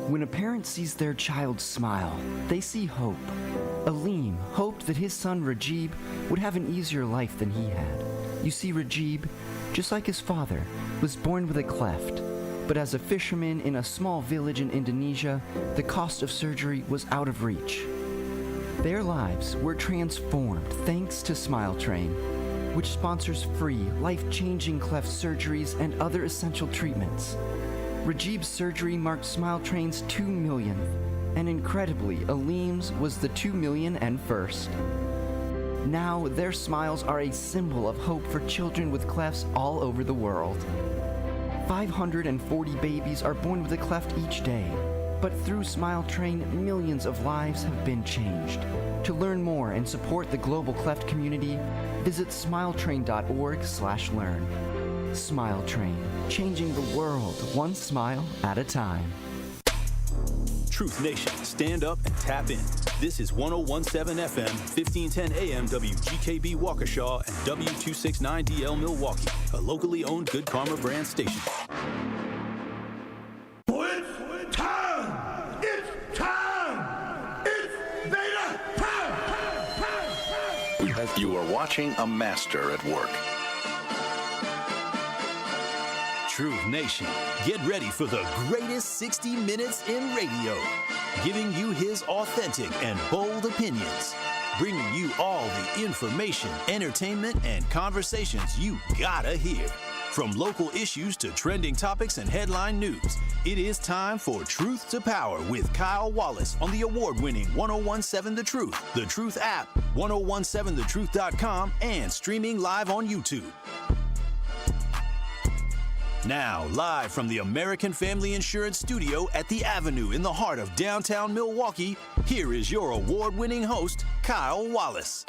When a parent sees their child smile, they see hope. Aleem hoped that his son Rajib would have an easier life than he had. You see, Rajib, just like his father, was born with a cleft. But as a fisherman in a small village in Indonesia, the cost of surgery was out of reach. Their lives were transformed thanks to Smile Train, which sponsors free, life-changing cleft surgeries and other essential treatments. Rajib's surgery marked Smile Train's 2 millionth, and incredibly, Aleem's was the 2 million and first. Now, their smiles are a symbol of hope for children with clefts all over the world. 540 babies are born with a cleft each day, but through Smile Train, millions of lives have been changed. To learn more and support the global cleft community, visit smiletrain.org/learn. Smile Train, changing the world one smile at a time. Truth Nation, stand up and tap in. This is 1017 FM, 1510 AM WGKB Waukesha and W269DL Milwaukee, a locally owned Good Karma brand station. It's time! It's time! It's beta time! You are watching a master at work. Truth Nation, get ready for the greatest 60 minutes in radio, giving you his authentic and bold opinions, bringing you all the information, entertainment, and conversations you gotta hear. From local issues to trending topics and headline news, it is time for Truth to Power with Kyle Wallace on the award-winning 1017 The Truth, The Truth app, 1017thetruth.com, and streaming live on YouTube. Now, live from the American Family Insurance Studio at the Avenue in the heart of downtown Milwaukee, here is your award-winning host, Kyle Wallace.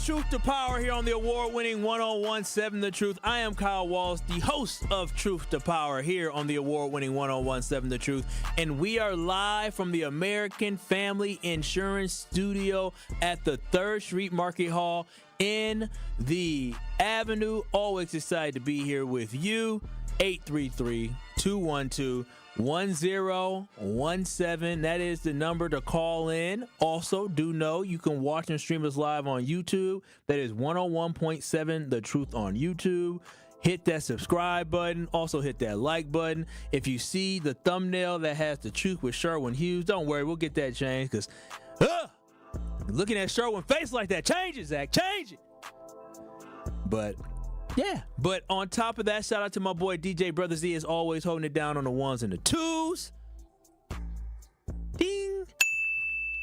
Truth to Power here on the award-winning 1017 The Truth. I am Kyle Wallace, the host of Truth to Power here on the award-winning 1017 The Truth. And we are live from the American Family Insurance Studio at the 3rd Street Market Hall in the Avenue. Always excited to be here with you. 833-212-1017. That is the number to call in. Also, do know you can watch and stream us live on YouTube. That is 101.7 The Truth on YouTube. Hit that subscribe button. Also hit that like button. If you see the thumbnail that has The Truth with Sherwin Hughes, don't worry, we'll get that changed because looking at Sherwin's face like that, change it, Zach, change it. But yeah, but on top of that, shout out to my boy DJ Brother Z, is always holding it down on the ones and the twos. Ding.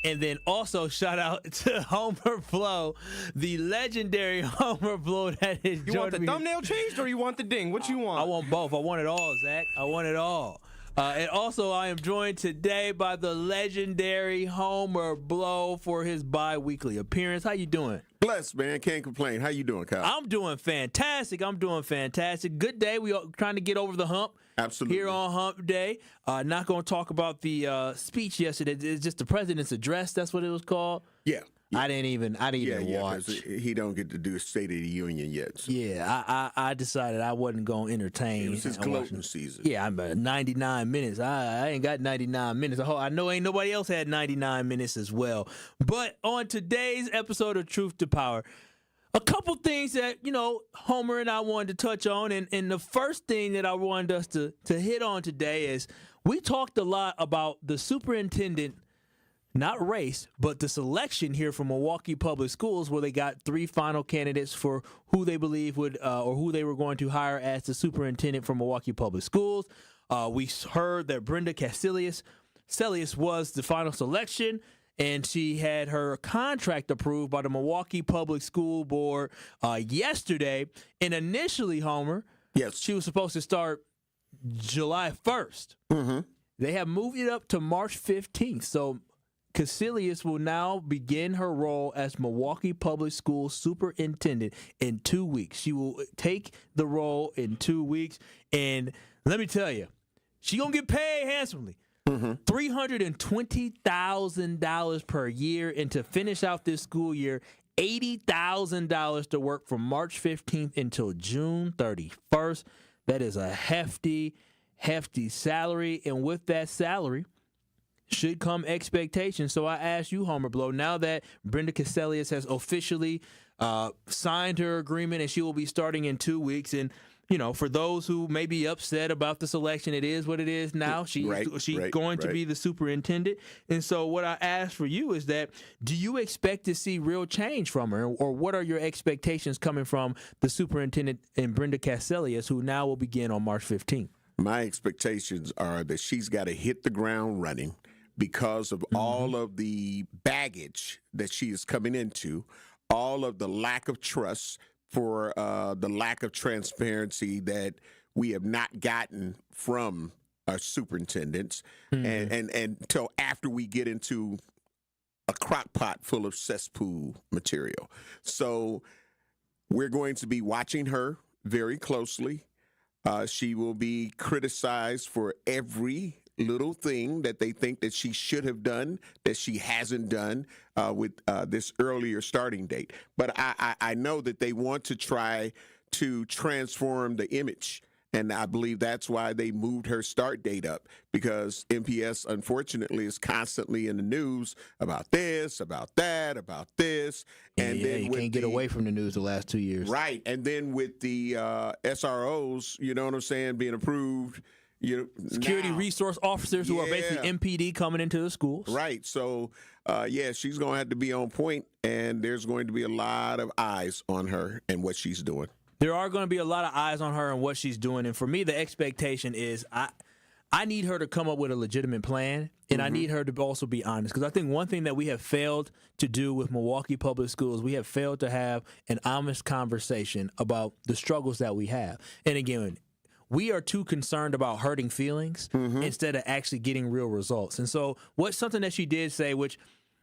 And then also shout out to Homer Blow, the legendary Homer Blow that is. You want the thumbnail changed or you want the ding? What you want? I want both. I want it all, Zach. I want it all. And also, I am joined today by the legendary Homer Blow for his bi-weekly appearance. How you doing? Blessed, man. Can't complain. How you doing, Kyle? I'm doing fantastic. Good day. We are trying to get over the hump. Absolutely. Here on Hump Day. Not going to talk about the speech yesterday. It's just the president's address. That's what it was called. Yeah. I didn't even watch. He don't get to do a State of the Union yet. So. Yeah, I decided I wasn't going to entertain. It was his gloating season. Yeah, I'm 99 minutes. I ain't got 99 minutes. I know ain't nobody else had 99 minutes as well. But on today's episode of Truth to Power, a couple things that, Homer and I wanted to touch on. And the first thing that I wanted us to hit on today is we talked a lot about the superintendent, not race, but the selection here from Milwaukee Public Schools, where they got 3 final candidates for who they believe would or who they were going to hire as the superintendent for Milwaukee Public Schools. We heard that Brenda Celius was the final selection, and she had her contract approved by the Milwaukee Public School Board yesterday. And initially, Homer, yes, she was supposed to start July 1st. Mm-hmm. They have moved it up to March 15th. So Casillas will now begin her role as Milwaukee Public Schools superintendent in 2 weeks. She will take the role in 2 weeks, and let me tell you, she gonna get paid handsomely. $320,000 per year, and to finish out this school year, $80,000 to work from March 15th until June 31st. That is a hefty salary, and with that salary should come expectations. So I ask you, Homer Blow, now that Brenda Casillas has officially signed her agreement and she will be starting in 2 weeks, and for those who may be upset about the selection, it is what it is now. She's going to be the superintendent. And so what I ask for you is that, do you expect to see real change from her, or what are your expectations coming from the superintendent and Brenda Casillas, who now will begin on March 15th? My expectations are that she's got to hit the ground running because of all of the baggage that she is coming into, all of the lack of trust, for the lack of transparency that we have not gotten from our superintendents, and until after we get into a crock pot full of cesspool material. So we're going to be watching her very closely. She will be criticized for every little thing that they think that she should have done that she hasn't done with this earlier starting date. But I know that they want to try to transform the image, and I believe that's why they moved her start date up, because MPS, unfortunately, is constantly in the news about this, about that, about this. And then you can't get away from the news the last 2 years. Right. And then with the SROs, you know what I'm saying, being approved, security resource officers who are basically MPD coming into the schools. Right. So, she's going to have to be on point, and there's going to be a lot of eyes on her and what she's doing. There are going to be a lot of eyes on her and what she's doing. And for me, the expectation is I need her to come up with a legitimate plan, and I need her to also be honest. Because I think one thing that we have failed to do with Milwaukee Public Schools, we have failed to have an honest conversation about the struggles that we have. And again, we are too concerned about hurting feelings instead of actually getting real results. And so what's something that she did say, which,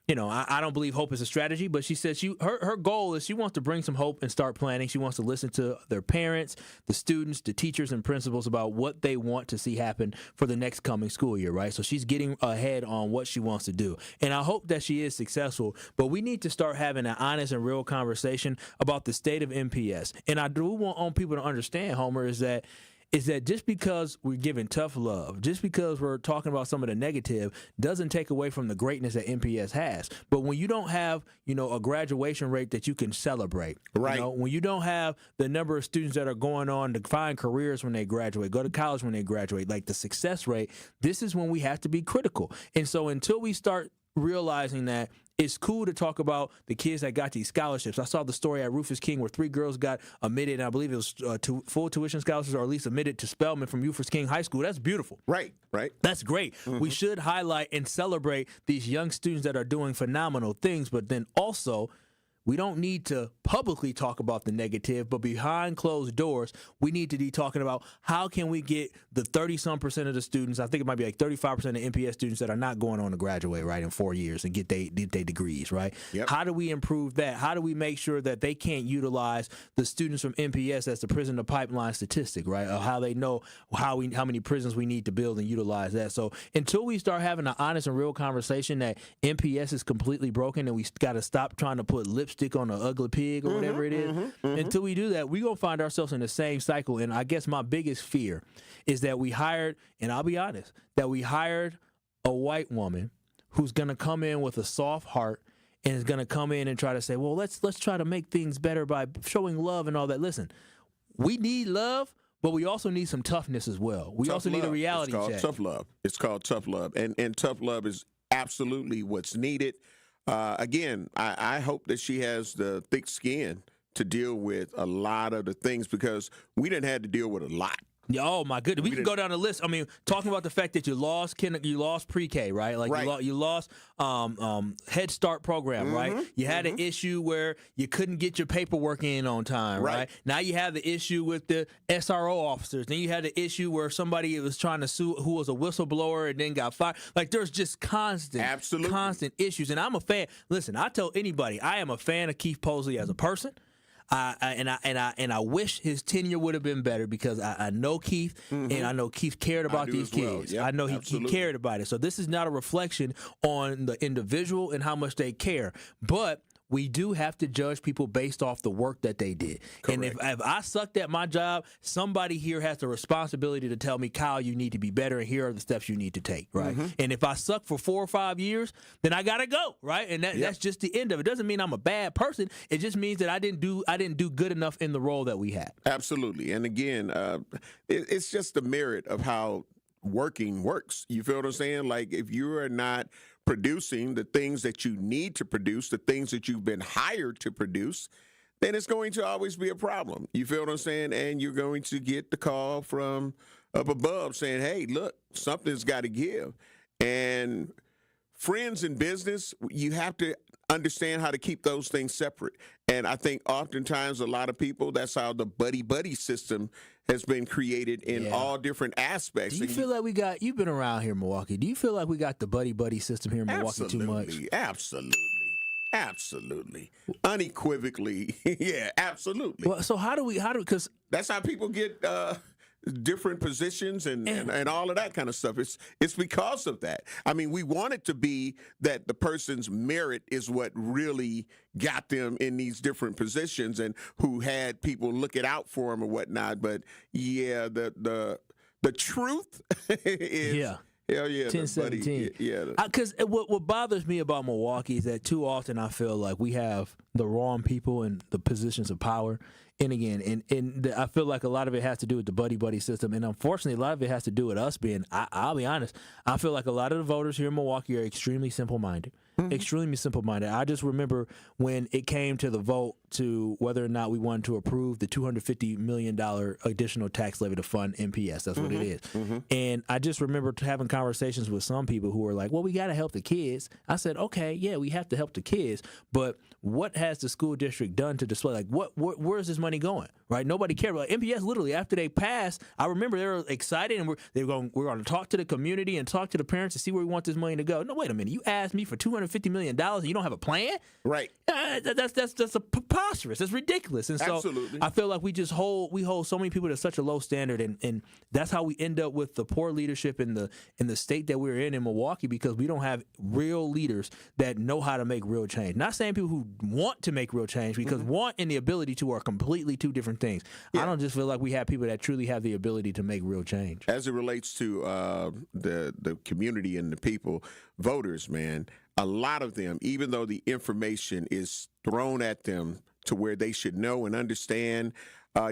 I don't believe hope is a strategy, but she said her goal is she wants to bring some hope and start planning. She wants to listen to their parents, the students, the teachers, and principals about what they want to see happen for the next coming school year, right? So she's getting ahead on what she wants to do. And I hope that she is successful, but we need to start having an honest and real conversation about the state of MPS. And I do want people to understand, Homer, is that just because we're giving tough love, just because we're talking about some of the negative, doesn't take away from the greatness that MPS has. But when you don't have, a graduation rate that you can celebrate, right? When you don't have the number of students that are going on to find careers when they graduate, go to college when they graduate, like the success rate, this is when we have to be critical. And so until we start realizing that it's cool to talk about the kids that got these scholarships. I saw the story at Rufus King where 3 girls got admitted, and I believe it was full tuition scholarships, or at least admitted to Spelman from Rufus King High School. That's beautiful. Right. That's great. We should highlight and celebrate these young students that are doing phenomenal things, but then also we don't need to publicly talk about the negative, but behind closed doors, we need to be talking about how can we get the 30-some% of the students, I think it might be like 35% of MPS students that are not going on to graduate, right, in 4 years and get their degrees, right? Yep. How do we improve that? How do we make sure that they can't utilize the students from MPS as the prison to pipeline statistic, right? Or how they know how many prisons we need to build and utilize that. So until we start having an honest and real conversation that MPS is completely broken and we got to stop trying to put lipstick on an ugly pig or whatever it is, until we do that, we're going to find ourselves in the same cycle. And I guess my biggest fear is that we hired, and I'll be honest, that we hired a white woman who's going to come in with a soft heart and is going to come in and try to say, well, let's try to make things better by showing love and all that. Listen, we need love, but we also need some toughness as well. We also need a reality check. It's called tough love. It's called tough love. And tough love is absolutely what's needed. Again, I hope that she has the thick skin to deal with a lot of the things, because we didn't have to deal with a lot Yeah, oh my goodness, we can go down the list. I mean, talking about the fact that you lost pre-K, right? Like Right. you lost Head Start program, right? You had an issue where you couldn't get your paperwork in on time, right? Now you have the issue with the SRO officers. Then you had the issue where somebody was trying to sue who was a whistleblower and then got fired. Like there's just constant issues. And I'm a fan. Listen, I tell anybody I am a fan of Keith Posley as a person. I wish his tenure would have been better because I know Keith and I know Keith cared about these kids. Yep, I know he cared about it. So this is not a reflection on the individual and how much they care, but we do have to judge people based off the work that they did. Correct. And if I sucked at my job, somebody here has the responsibility to tell me, Kyle, you need to be better, and here are the steps you need to take, right? And if I suck for 4 or 5 years, then I gotta go, right? And that's just the end of it. It doesn't mean I'm a bad person. It just means that I didn't do good enough in the role that we had. Absolutely. And again, it's just the merit of how working works. You feel what I'm saying? Like if you are not producing the things that you need to produce, the things that you've been hired to produce, then it's going to always be a problem. You feel what I'm saying? And you're going to get the call from up above saying, hey, look, something's got to give. And friends in business, you have to understand how to keep those things separate. And I think oftentimes a lot of people, that's how the buddy-buddy system has been created in all different aspects. Do you feel like you've been around here in Milwaukee, do you feel like we got the buddy-buddy system here in Milwaukee too much? Absolutely. Unequivocally. Yeah, absolutely. Well, so how do because that's how people get different positions and all of that kind of stuff. It's because of that. I mean, we want it to be that the person's merit is what really got them in these different positions and who had people looking out for them or whatnot. But yeah, the truth is hell yeah, 10-17. Yeah. Because what bothers me about Milwaukee is that too often I feel like we have the wrong people in the positions of power. And again, I feel like a lot of it has to do with the buddy-buddy system. And unfortunately, a lot of it has to do with us being, I'll be honest, I feel like a lot of the voters here in Milwaukee are extremely simple-minded. Extremely simple-minded. I just remember when it came to the vote to whether or not we wanted to approve the $250 million additional tax levy to fund MPS. That's what it is. And I just remember having conversations with some people who were like, well, we got to help the kids. I said, okay, yeah, we have to help the kids. But what has the school district done to display? Like, where's this money going? Right? Nobody cared. Like, MPS, literally, after they passed, I remember they were excited and we're going to talk to the community and talk to the parents to see where we want this money to go. No, wait a minute. You asked me for $250 million and you don't have a plan? Right. That's a preposterous. That's ridiculous. And so Absolutely. I feel like we hold so many people to such a low standard, and that's how we end up with the poor leadership in the state that we're in Milwaukee, because we don't have real leaders that know how to make real change. Not saying people who want to make real change, because want and the ability to are completely two different things. I don't just feel like we have people that truly have the ability to make real change. As it relates to the community and the people, voters, man, a lot of them, even though the information is thrown at them to where they should know and understand,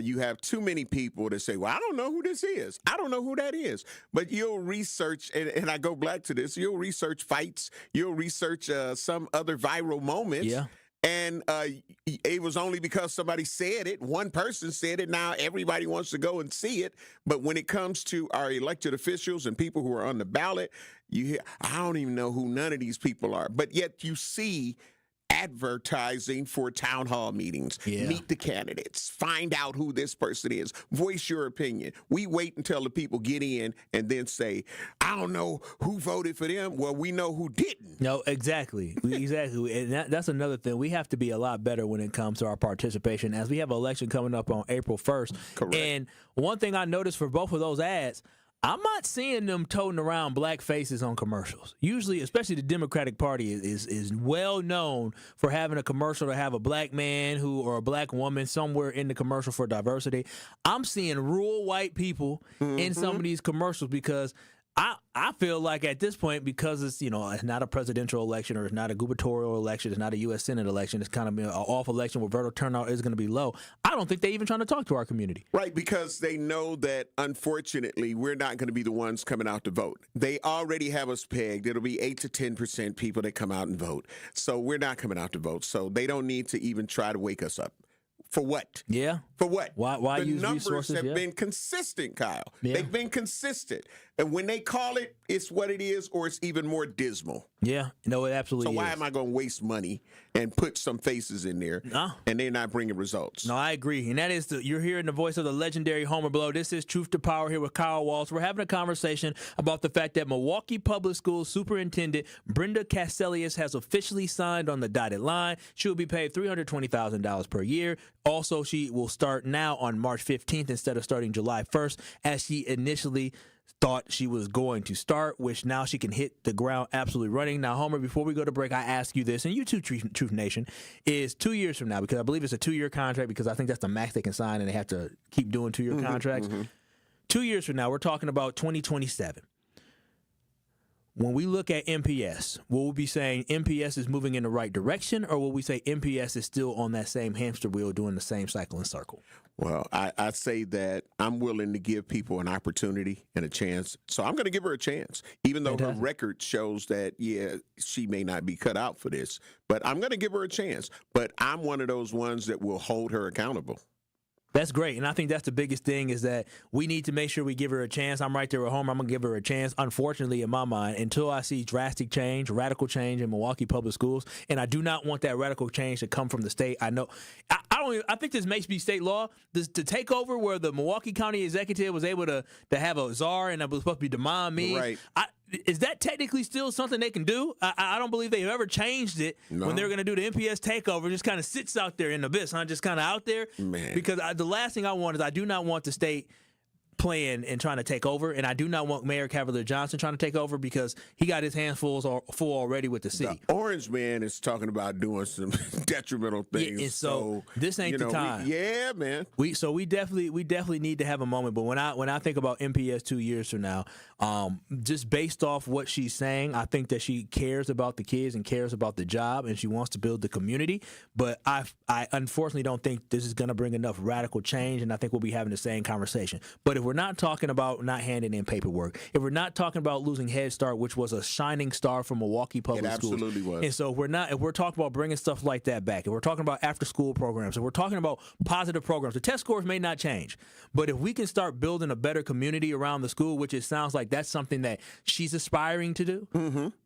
you have too many people that say, well, I don't know who this is. I don't know who that is. But you'll research, and I go back to this, you'll research fights, you'll research some other viral moments. Yeah. And it was only because somebody said it, one person said it, now everybody wants to go and see it. But when it comes to our elected officials and people who are on the ballot, you hear, I don't even know who none of these people are. But yet you see advertising for town hall meetings. Meet the candidates. Find out who this person is. Voice your opinion. We wait until the people get in and then say, I don't know who voted for them. Well, we know who didn't. No, exactly. And that's another thing. We have to be a lot better when it comes to our participation, as we have an election coming up on April 1st. Correct. And one thing I noticed for both of those ads, I'm not seeing them toting around black faces on commercials. Usually, especially the Democratic Party is well known for having a commercial to have a black man or a black woman somewhere in the commercial for diversity. I'm seeing rural white people in some of these commercials, because I feel like at this point, because it's not a presidential election, or it's not a gubernatorial election, it's not a U.S. Senate election, it's kind of an off election where voter turnout is going to be low. I don't think they're even trying to talk to our community. Right, because they know that, unfortunately, we're not going to be the ones coming out to vote. They already have us pegged. It'll be 8 to 10% people that come out and vote. So we're not coming out to vote. So they don't need to even try to wake us up. For what? Yeah. For what? Why the use numbers resources? have Yeah. been consistent, Kyle. Yeah. They've been consistent. And when they call it, it's what it is, or it's even more dismal. Yeah. No, it absolutely So why is. am I going to waste money and put some faces in there No. and they're not bringing results? No, I agree. And that is you're hearing the voice of the legendary Homer Blow. This is Truth to Power here with Kyle Walsh. We're having a conversation about the fact that Milwaukee Public Schools Superintendent Brenda Cassellius has officially signed on the dotted line. She will be paid $320,000 per year. Also, she will start now on March 15th instead of starting July 1st, as she initially thought she was going to start, which now she can hit the ground absolutely running. Now, Homer, before we go to break, I ask you this, and you too, Truth Nation, is 2 years from now, because I believe it's a 2-year contract, because I think that's the max they can sign, and they have to keep doing 2-year contracts. 2 years from now, we're talking about 2027. When we look at MPS, will we be saying MPS is moving in the right direction, or will we say MPS is still on that same hamster wheel doing the same cycle and circle? Well, I say that I'm willing to give people an opportunity and a chance. So I'm going to give her a chance, even though her record shows that, yeah, she may not be cut out for this. But I'm going to give her a chance. But I'm one of those ones that will hold her accountable. That's great, and I think that's the biggest thing, is that we need to make sure we give her a chance. I'm right there at home. I'm going to give her a chance. Unfortunately, in my mind, until I see drastic change, radical change in Milwaukee Public Schools, and I do not want that radical change to come from the state. I know I think this may be state law to take over, where the Milwaukee County Executive was able to have a czar, and it was supposed to be Demond Means. Right. Is that technically still something they can do? I don't believe they've ever changed it when they're going to do the MPS takeover. Just kind of sits out there in the abyss, huh? Just kind of out there. Man. Because the last thing I want is, I do not want the state playing and trying to take over, and I do not want Mayor Cavalier Johnson trying to take over, because he got his hands full already with the city. The Orange Man is talking about doing some detrimental things. Yeah, and so this ain't the time. Man. We definitely need to have a moment. But when I think about MPS 2 years from now, just based off what she's saying, I think that she cares about the kids and cares about the job, and she wants to build the community. But I unfortunately don't think this is going to bring enough radical change, and I think we'll be having the same conversation. But if we're not talking about not handing in paperwork, if we're not talking about losing Head Start, which was a shining star for Milwaukee Public Schools, it absolutely was. and so if we're talking about bringing stuff like that back, if we're talking about after-school programs, if we're talking about positive programs, the test scores may not change, but if we can start building a better community around the school, which it sounds like that's something that she's aspiring to do,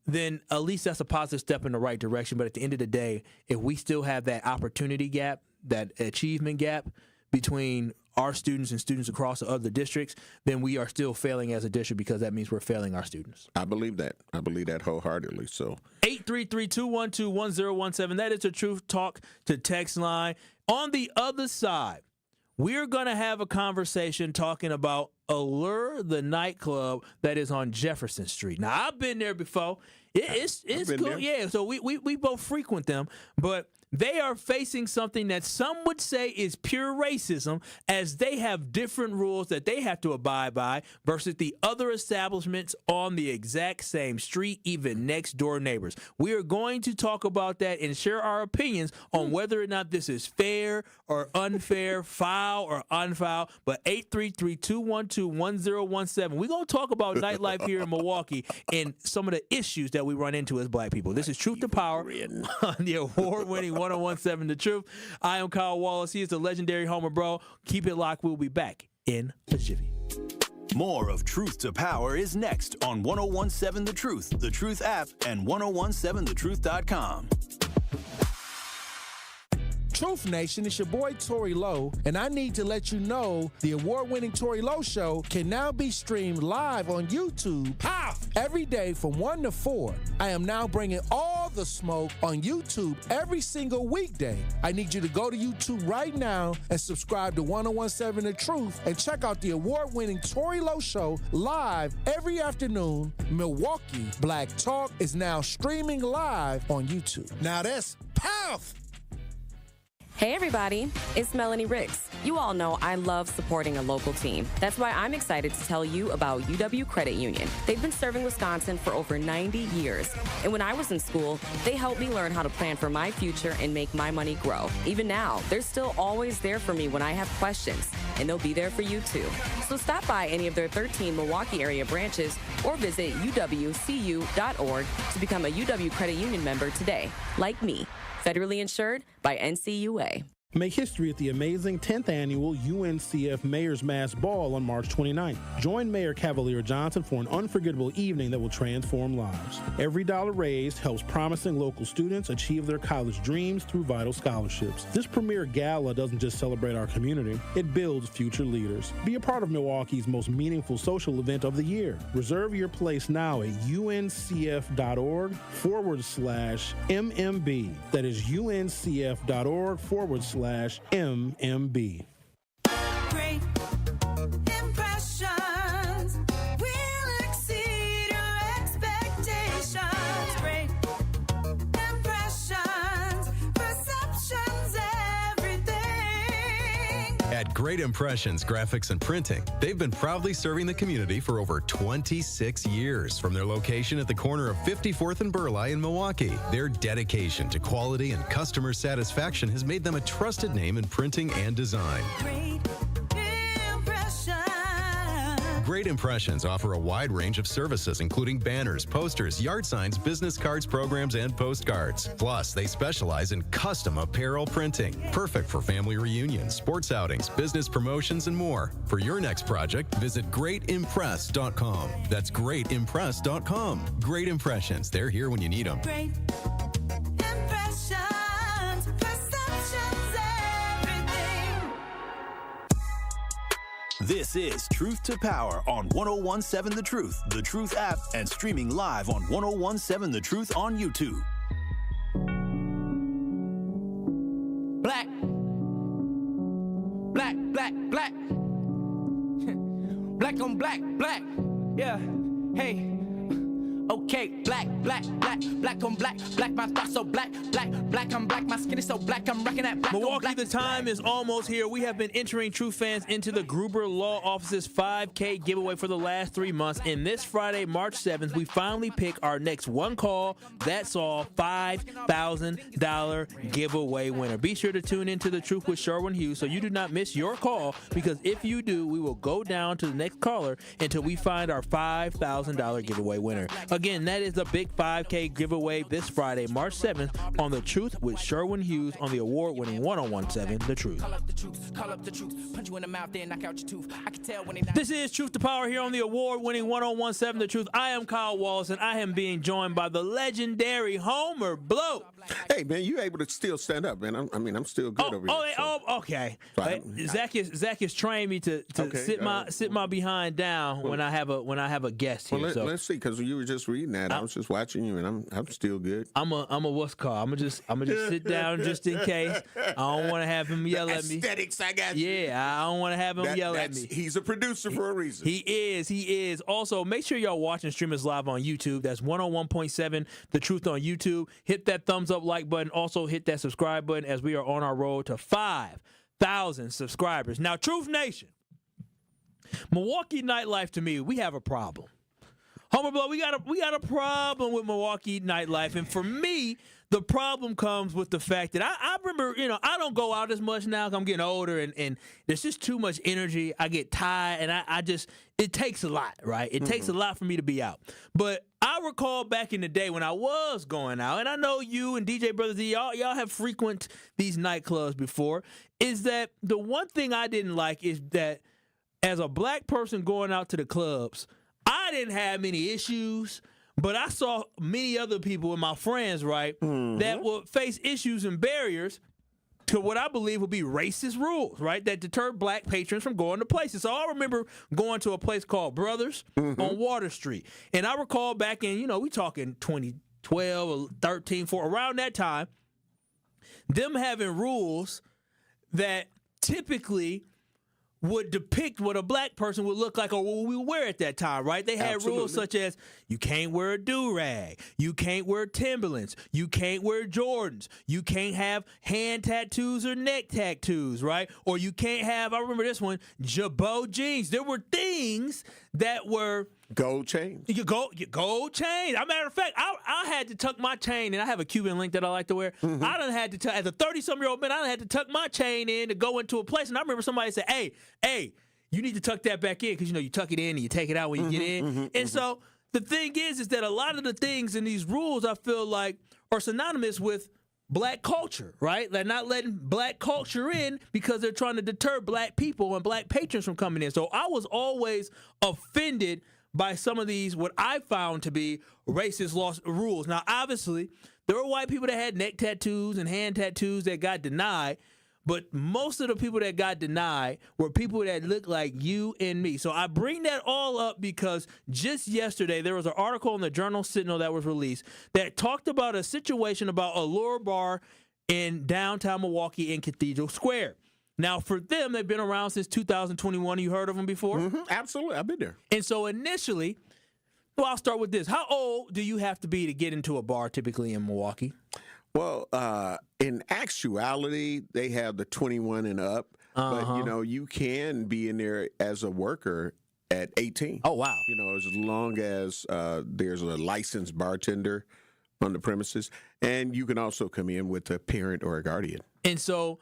then at least that's a positive step in the right direction. But at the end of the day, if we still have that opportunity gap, that achievement gap between our students and students across the other districts, then we are still failing as a district, because that means we're failing our students. I believe that. I believe that wholeheartedly. So 833-212-1017. That is the Truth Talk to text line. On the other side, we're going to have a conversation talking about Allure, the nightclub that is on Jefferson Street. Now, I've been there before. It's been cool. there. Yeah, so we both frequent them, but they are facing something that some would say is pure racism, as they have different rules that they have to abide by versus the other establishments on the exact same street, even next door neighbors. We are going to talk about that and share our opinions on whether or not this is fair or unfair, foul or unfoul. But 833-212-1017. We're going to talk about nightlife here in Milwaukee and some of the issues that we run into as black people. This is Truth to Power on the award-winning 1017 The Truth. I am Kyle Wallace. He is the legendary Homer Bro. Keep it locked. We'll be back in a jiffy. More of Truth to Power is next on 1017 The Truth, The Truth app, and 1017thetruth.com. Truth Nation, it's your boy Tory Lowe, and I need to let you know the award-winning Tory Lowe Show can now be streamed live on YouTube every day from 1 to 4. I am now bringing all the smoke on YouTube every single weekday. I need you to go to YouTube right now and subscribe to 1017 The Truth and check out the award-winning Tory Lowe Show live every afternoon. Milwaukee Black Talk is now streaming live on YouTube. Now that's powerful. Hey everybody, it's Melanie Ricks. You all know I love supporting a local team. That's why I'm excited to tell you about UW Credit Union. They've been serving Wisconsin for over 90 years. And when I was in school, they helped me learn how to plan for my future and make my money grow. Even now, they're still always there for me when I have questions, and they'll be there for you too. So stop by any of their 13 Milwaukee area branches or visit uwcu.org to become a UW Credit Union member today, like me. Federally insured by NCUA. Make history at the amazing 10th annual UNCF Mayor's Mass Ball on March 29th. Join Mayor Cavalier Johnson for an unforgettable evening that will transform lives. Every dollar raised helps promising local students achieve their college dreams through vital scholarships. This premier gala doesn't just celebrate our community, it builds future leaders. Be a part of Milwaukee's most meaningful social event of the year. Reserve your place now at uncf.org/MMB. That is uncf.org/MMB. Great impressions will exceed your expectations. Great impressions, perceptions, everything. At Great Impressions Graphics and Printing, they've been proudly serving the community for over 26 years. From their location at the corner of 54th and Burleigh in Milwaukee, their dedication to quality and customer satisfaction has made them a trusted name in printing and design. Great impressions. Great Impressions offer a wide range of services, including banners, posters, yard signs, business cards, programs, and postcards. Plus, they specialize in custom apparel printing, perfect for family reunions, sports outings, business promotions, and more. For your next project, visit greatimpress.com. That's greatimpress.com. Great Impressions. They're here when you need them. Great impressions, perceptions, everything. This is Truth to Power on 1017 The Truth app, and streaming live on 1017 The Truth on YouTube. Black. Black, black, black. Black on black, black. Yeah, hey. Okay, black, black, black, black on black, black, my thoughts so black, black, black, I'm black, my skin is so black, I'm rocking that black. Milwaukee, on black. the time is almost here. We have been entering True fans into the Gruber Law Office's 5K giveaway for the last 3 months. And this Friday, March 7th, we finally pick our next one call, that's all, $5,000 giveaway winner. Be sure to tune into The Truth with Sherwin Hughes so you do not miss your call, because if you do, we will go down to the next caller until we find our $5,000 giveaway winner. Again, that is the big 5K giveaway this Friday, March 7th on The Truth with Sherwin Hughes on the award-winning 1017 The Truth. Call up the truth, call up the truth, punch you in the mouth, then knock out your tooth. I can tell when they This is Truth to Power here on the award-winning 1017 The Truth. I am Kyle Wallace, and I am being joined by the legendary Homer Blow. Hey, man, you able to still stand up, man? I'm still good over here. Okay. Right. Zach has trained me to sit my behind down when I have a guest here. Well, let's see, because you were just reading that. I was just watching you, and I'm still good. I'm a what's called. I'm gonna just sit down just in case. I don't want to have him yell at me. Aesthetics, I got you. Yeah, I don't want to have him yell at me. He's a producer for a reason. He is. Also, make sure y'all watch and stream us live on YouTube. That's 101.7 The Truth on YouTube. Hit that thumbs up like button. Also, hit that subscribe button as we are on our road to 5,000 subscribers. Now, Truth Nation, Milwaukee nightlife, to me, we have a problem. Homer Blow, we got a problem with Milwaukee nightlife, and for me, the problem comes with the fact that I remember, I don't go out as much now because I'm getting older, and there's just too much energy. I get tired, and it takes a lot, right? It takes a lot for me to be out. But I recall back in the day when I was going out, and I know you and DJ Brother Z, y'all have frequent these nightclubs before, is that the one thing I didn't like is that as a black person going out to the clubs, I didn't have many issues, but I saw many other people and my friends, right, that would face issues and barriers to what I believe would be racist rules, right, that deter black patrons from going to places. So I remember going to a place called Brothers on Water Street. And I recall back in, we talking 2012 or 13, 14, around that time, them having rules that typically would depict what a black person would look like or what we wear at that time, right? They had rules such as you can't wear a do-rag, you can't wear Timberlands, you can't wear Jordans, you can't have hand tattoos or neck tattoos, right? Or you can't have, I remember this one, Jabot jeans. There were things that were gold chains. Gold chains. As a matter of fact, I had to tuck my chain, and I have a Cuban link that I like to wear. I done had to, as a 30-some-year-old man, I done had to tuck my chain in to go into a place. And I remember somebody said, hey, you need to tuck that back in because, you tuck it in and you take it out when you get in. And so the thing is that a lot of the things in these rules I feel like are synonymous with black culture, right? They're not letting black culture in because they're trying to deter black people and black patrons from coming in. So I was always offended by some of these, what I found to be racist rules. Now, obviously, there were white people that had neck tattoos and hand tattoos that got denied, but most of the people that got denied were people that look like you and me. So I bring that all up because just yesterday there was an article in the Journal Sentinel that was released that talked about a situation about Allure Bar in downtown Milwaukee in Cathedral Square. Now, for them, they've been around since 2021. You heard of them before? Mm-hmm, absolutely. I've been there. And so initially, well, I'll start with this. How old do you have to be to get into a bar typically in Milwaukee? Well, in actuality, they have the 21 and up, but you can be in there as a worker at 18. Oh, wow. As long as there's a licensed bartender on the premises, and you can also come in with a parent or a guardian. And so,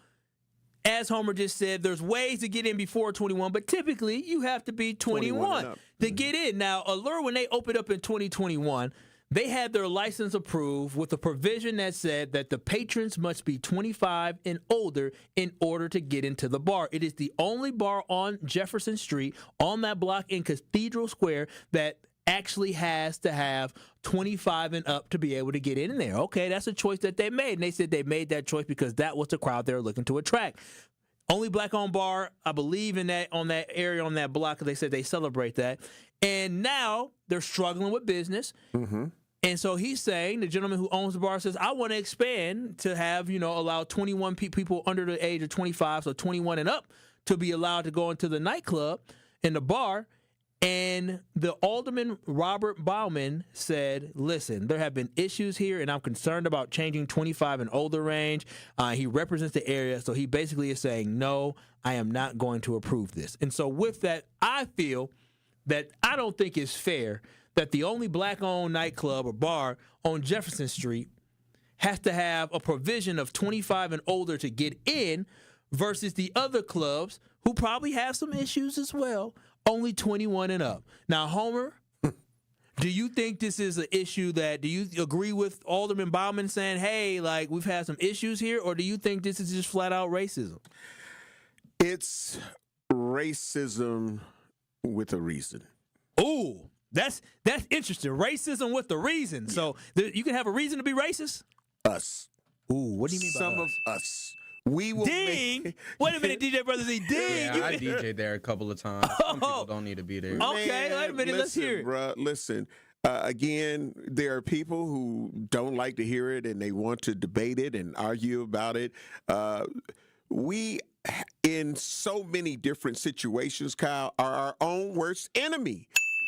as Homer just said, there's ways to get in before 21, but typically you have to be 21 to get in. Now, Allure, when they opened up in 2021, they had their license approved with a provision that said that the patrons must be 25 and older in order to get into the bar. It is the only bar on Jefferson Street, on that block in Cathedral Square, that actually has to have 25 and up to be able to get in there. Okay, that's a choice that they made. And they said they made that choice because that was the crowd they were looking to attract. Only black-owned bar, I believe, on that area, on that block, because they said they celebrate that. And now they're struggling with business. Mm-hmm. And so he's saying, the gentleman who owns the bar says, I want to expand to have, allow 21 people under the age of 25, so 21 and up, to be allowed to go into the nightclub in the bar. And the alderman, Robert Bauman, said, listen, there have been issues here, and I'm concerned about changing 25 and older range. He represents the area, so he basically is saying, no, I am not going to approve this. And so with that, I feel that I don't think it's fair that the only black-owned nightclub or bar on Jefferson Street has to have a provision of 25 and older to get in versus the other clubs who probably have some issues as well, only 21 and up. Now, Homer, do you think this is an issue do you agree with Alderman Bauman saying, hey, like, we've had some issues here, or do you think this is just flat-out racism? It's racism with a reason. Ooh. That's interesting. Racism with the reason. Yeah. So you can have a reason to be racist? Us. Ooh, what do you mean by some of us? We will ding. Wait a minute, DJ Brother Z. Ding. Yeah, I DJed there a couple of times. Some people don't need to be there. Okay, Man, wait a minute. Let's hear it. Bruh, listen. Again, there are people who don't like to hear it and they want to debate it and argue about it. We, in so many different situations, Kyle, are our own worst enemy.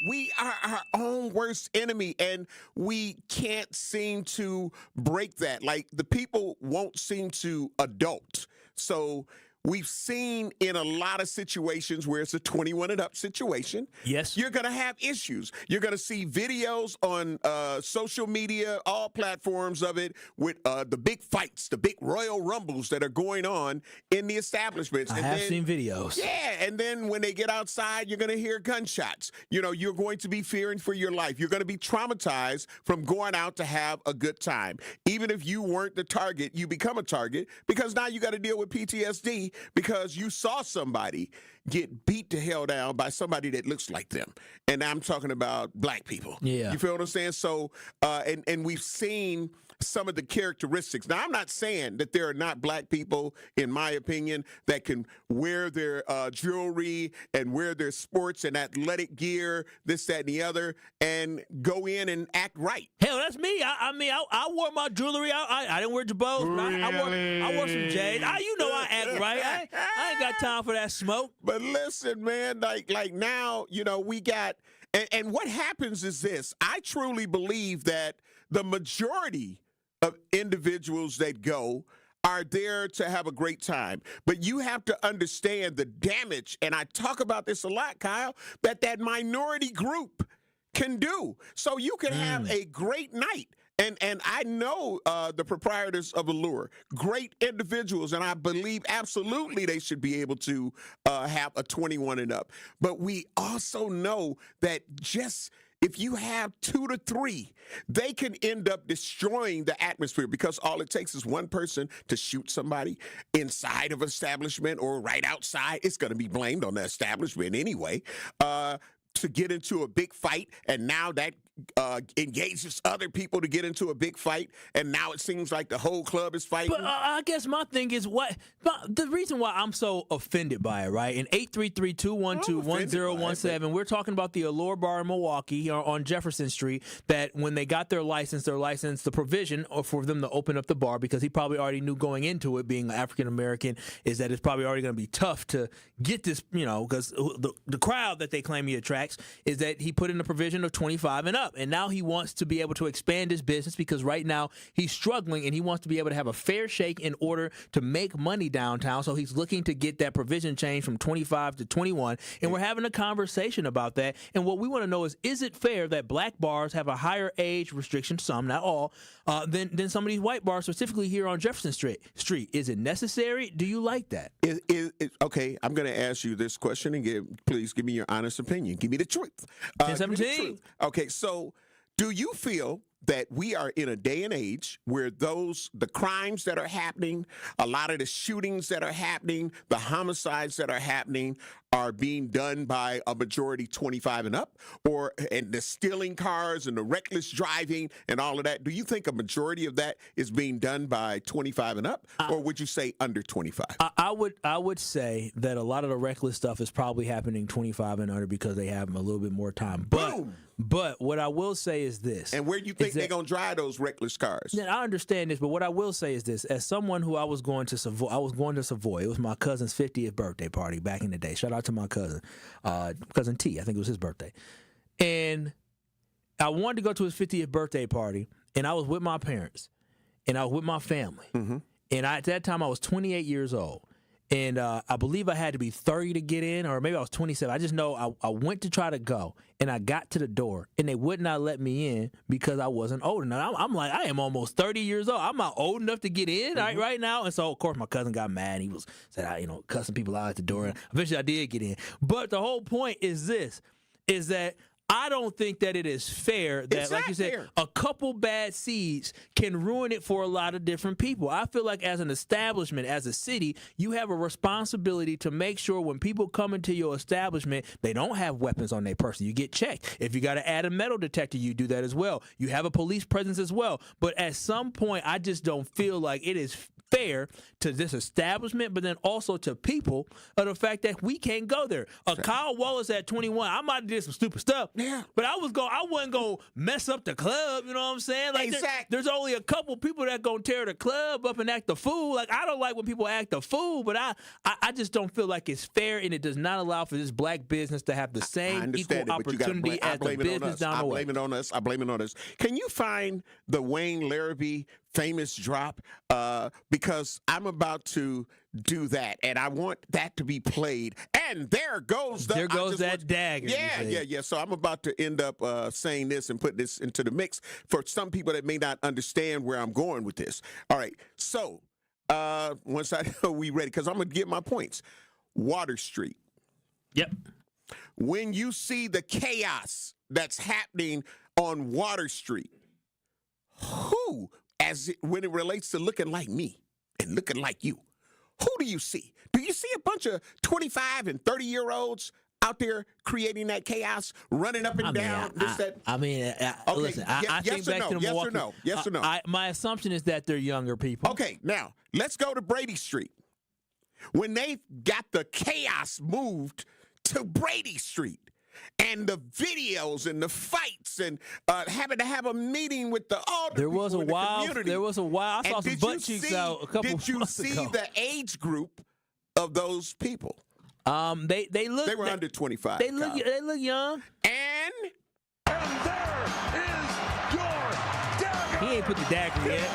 We are our own worst enemy, and we can't seem to break that. Like, the people won't seem to adult. So we've seen in a lot of situations where it's a 21 and up situation. Yes. You're going to have issues. You're going to see videos on social media, all platforms of it, with the big fights, the big Royal Rumbles that are going on in the establishments. I have seen videos. Yeah, and then when they get outside, you're going to hear gunshots. You're going to be fearing for your life. You're going to be traumatized from going out to have a good time. Even if you weren't the target, you become a target because now you got to deal with PTSD because you saw somebody get beat to hell down by somebody that looks like them. And I'm talking about black people. Yeah. You feel what I'm saying? So, and we've seen some of the characteristics. Now, I'm not saying that there are not black people, in my opinion, that can wear their jewelry and wear their sports and athletic gear, this, that, and the other, and go in and act right. Hell, that's me. I wore my jewelry. I didn't wear jabos. Really? I wore some J's. I act right. I ain't got time for that smoke. But listen, man, like now, we got, and what happens is this. I truly believe that the majority of individuals that go are there to have a great time. But you have to understand the damage, and I talk about this a lot, Kyle, that minority group can do. So you can have a great night. And I know the proprietors of Allure, great individuals, and I believe absolutely they should be able to have a 21 and up. But we also know that just if you have 2 to 3, they can end up destroying the atmosphere because all it takes is one person to shoot somebody inside of an establishment or right outside. It's going to be blamed on the establishment anyway. To get into a big fight, and now that engages other people to get into a big fight, and now it seems like the whole club is fighting. But I guess my thing is the reason why I'm so offended by it, right? In 833-212-1017, we're talking about the Allure Bar in Milwaukee on Jefferson Street, that when they got their license, the provision for them to open up the bar, because he probably already knew going into it, being African-American, is that it's probably already going to be tough to get this, because the crowd that they claim he attracts is that he put in a provision of 25 and up. And now he wants to be able to expand his business because right now he's struggling and he wants to be able to have a fair shake in order to make money downtown. So he's looking to get that provision changed from 25 to 21. And we're having a conversation about that. And what we want to know is it fair that black bars have a higher age restriction, some, not all, than some of these white bars, specifically here on Jefferson Street? Is it necessary? Do you like that? Okay, I'm going to ask you this question and please give me your honest opinion. Give me the truth. 1017. Okay, so do you feel that we are in a day and age where the crimes that are happening, a lot of the shootings that are happening, the homicides that are happening are being done by a majority 25 and up, and the stealing cars and the reckless driving and all of that? Do you think a majority of that is being done by 25 and up, or would you say under 25? I would say that a lot of the reckless stuff is probably happening 25 and under because they have a little bit more time. But what I will say is this. And where do you think they're going to drive those reckless cars? Yeah, I understand this, but what I will say is this. As someone who I was going to Savoy. It was my cousin's 50th birthday party back in the day. Shout out to my cousin, cousin T. I think it was his birthday. And I wanted to go to his 50th birthday party, and I was with my parents, and I was with my family. Mm-hmm. And at that time, I was 28 years old. And I believe I had to be 30 to get in, or maybe I was 27. I just know I went to try to go, and I got to the door, and they would not let me in because I wasn't old enough. I'm like, I am almost 30 years old. I'm not old enough to get in right now. And so, of course, my cousin got mad. He said, cussing people out at the door. And eventually, I did get in. But the whole point is that I don't think that it is fair that, like you said, a couple bad seeds can ruin it for a lot of different people. I feel like as an establishment, as a city, you have a responsibility to make sure when people come into your establishment, they don't have weapons on their person. You get checked. If you got to add a metal detector, you do that as well. You have a police presence as well. But at some point, I just don't feel like it is fair to this establishment, but then also to people, of the fact that we can't go there. Kyle Wallace at 21, I might have did some stupid stuff, but I wasn't going to mess up the club, you know what I'm saying? Like there's only a couple people that going to tear the club up and act a fool. Like, I don't like when people act a fool, but I just don't feel like it's fair, and it does not allow for this black business to have the same equal opportunity as the business down the way. I blame it on us. Can you find the Wayne Larrabee famous drop? Because I'm about to do that, and I want that to be played. And there goes that dagger. Yeah. So I'm about to end up saying this and put this into the mix for some people that may not understand where I'm going with this. All right. So once I know we ready, because I'm going to get my points. Water Street. Yep. When you see the chaos that's happening on Water Street, when it relates to looking like me and looking like you, who do you see? Do you see a bunch of 25 and 30-year-olds out there creating that chaos, running up and down? Listen, I think back to the Milwaukee. Yes or no? My assumption is that they're younger people. Okay, now, let's go to Brady Street. When they got the chaos moved to Brady Street, and the videos and the fights and having to have a meeting with all the people in the community. There was a while. I saw some butt cheeks out a couple months ago. Did you see the age group of those people? They were under 25. They look young. And there is your dagger. He ain't put the dagger yet.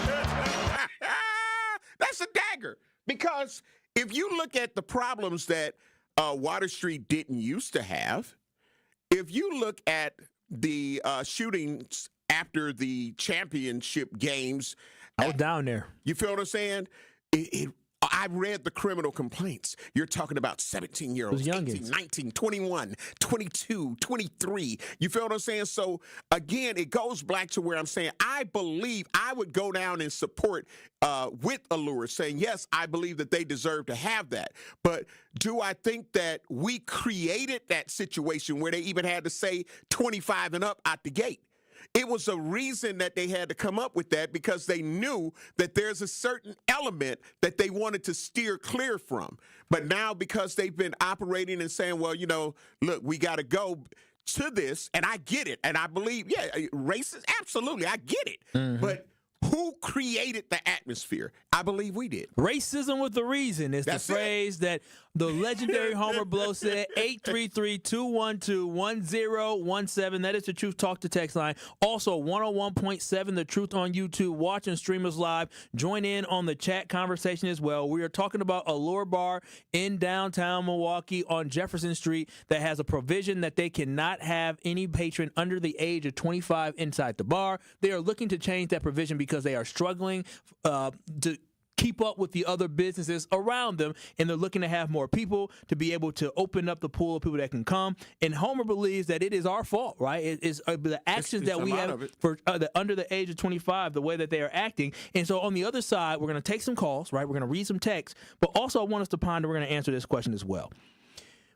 That's a dagger. Because if you look at the problems that Water Street didn't used to have, if you look at the shootings after the championship games, I was down there. You feel what I'm saying? I I read the criminal complaints. You're talking about 17-year-olds, 18, 19, 21, 22, 23. You feel what I'm saying? So, again, it goes back to where I'm saying I believe I would go down and support with Allure, saying, yes, I believe that they deserve to have that. But do I think that we created that situation where they even had to say 25 and up out the gate? It was a reason that they had to come up with that, because they knew that there's a certain element that they wanted to steer clear from. But now, because they've been operating and saying, well, look, we got to go to this, and I get it. And I believe, racist, absolutely, I get it. Mm-hmm. But who created the atmosphere? I believe we did. Racism with a reason is the phrase that the legendary Homer Blow said. 833-212-1017. That is the Truth Talk to text line. Also, 101.7 The Truth on YouTube. Watch and stream us live. Join in on the chat conversation as well. We are talking about Allure Bar in downtown Milwaukee on Jefferson Street that has a provision that they cannot have any patron under the age of 25 inside the bar. They are looking to change that provision because they are struggling to keep up with the other businesses around them, and they're looking to have more people to be able to open up the pool of people that can come. And Homer believes that it is our fault, right? It is the actions that we have for under the age of 25, the way that they are acting. And so on the other side, we're going to take some calls, right? We're going to read some texts, but also I want us to ponder, we're going to answer this question as well.